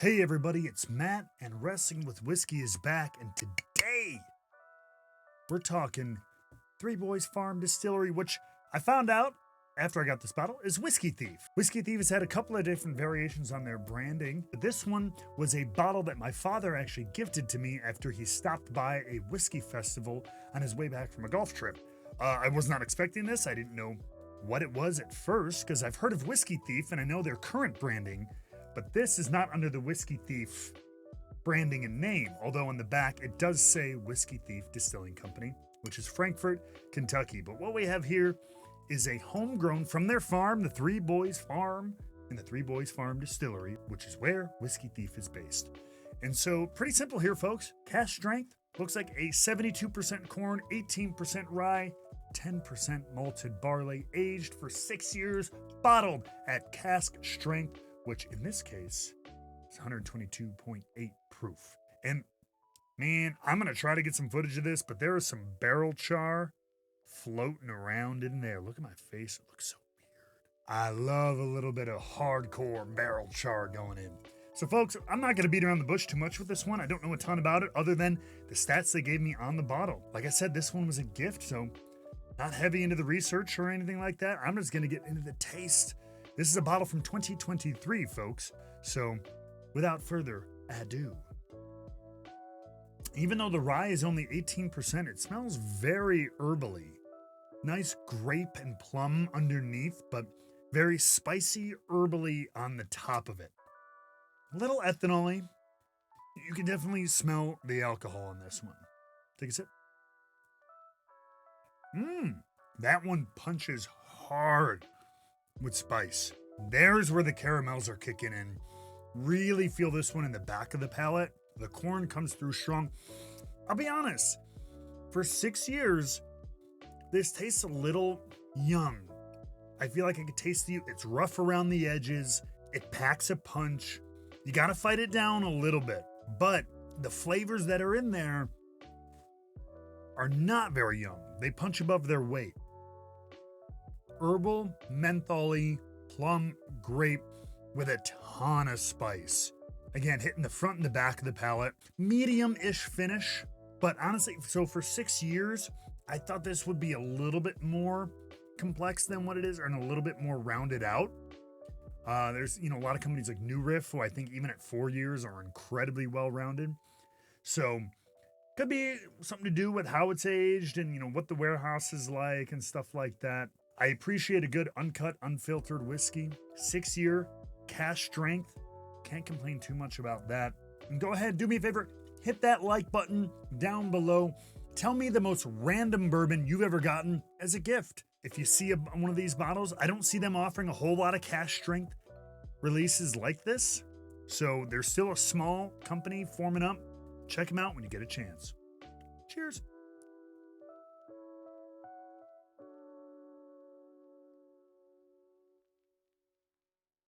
Hey everybody, it's Matt, and Wrestling with Whiskey is back, and today we're talking Three Boys Farm Distillery, which I found out after I got this bottle is Whiskey Thief. Whiskey Thief has had a couple of different variations on their branding, but this one was a bottle that my father actually gifted to me after he stopped by a whiskey festival on his way back from a golf trip. I was not expecting this. I didn't know what it was at first, because I've heard of Whiskey Thief and I know their current branding, but this is not under the Whiskey Thief branding and name, although on the back it does say Whiskey Thief Distilling Company, which is Frankfort, Kentucky. But what we have here is a homegrown from their farm, the Three Boys Farm, and the Three Boys Farm Distillery, which is where Whiskey Thief is based. And so, pretty simple here, folks. Cask strength looks like a 72% corn, 18% rye, 10% malted barley, aged for 6 years, bottled at cask strength, which in this case is 122.8 proof. And man, I'm going to try to get some footage of this, but there is some barrel char floating around in there. Look at my face. It looks so weird. I love a little bit of hardcore barrel char going in. So folks, I'm not going to beat around the bush too much with this one. I don't know a ton about it other than the stats they gave me on the bottle. Like I said, this one was a gift, so not heavy into the research or anything like that. I'm just going to get into the taste. This is a bottle from 2023, folks. So, without further ado, even though the rye is only 18%, it smells very herbally. Nice grape and plum underneath, but very spicy herbally on the top of it. A little ethanol-y. You can definitely smell the alcohol in this one. Take a sip. That one punches hard with spice. There's where the caramels are kicking in. Really feel this one in the back of the palate. The corn comes through strong. I'll be honest, for 6 years, this tastes a little young. I feel like I could taste it's rough around the edges. It packs a punch. You gotta fight it down a little bit. But the flavors that are in there are not very young. They punch above their weight. Herbal, mentholy, plum, grape with a ton of spice. Again, hitting the front and the back of the palate. Medium-ish finish. But honestly, so for 6 years, I thought this would be a little bit more complex than what it is, and a little bit more rounded out. There's, a lot of companies like New Riff, who I think even at 4 years are incredibly well-rounded. So, could be something to do with how it's aged and, what the warehouse is like and stuff like that. I appreciate a good uncut, unfiltered whiskey. 6-year, cask strength. Can't complain too much about that. And go ahead, do me a favor, hit that like button down below. Tell me the most random bourbon you've ever gotten as a gift. If you see one of these bottles, I don't see them offering a whole lot of cask strength releases like this. So there's still a small company forming up. Check them out when you get a chance. Cheers.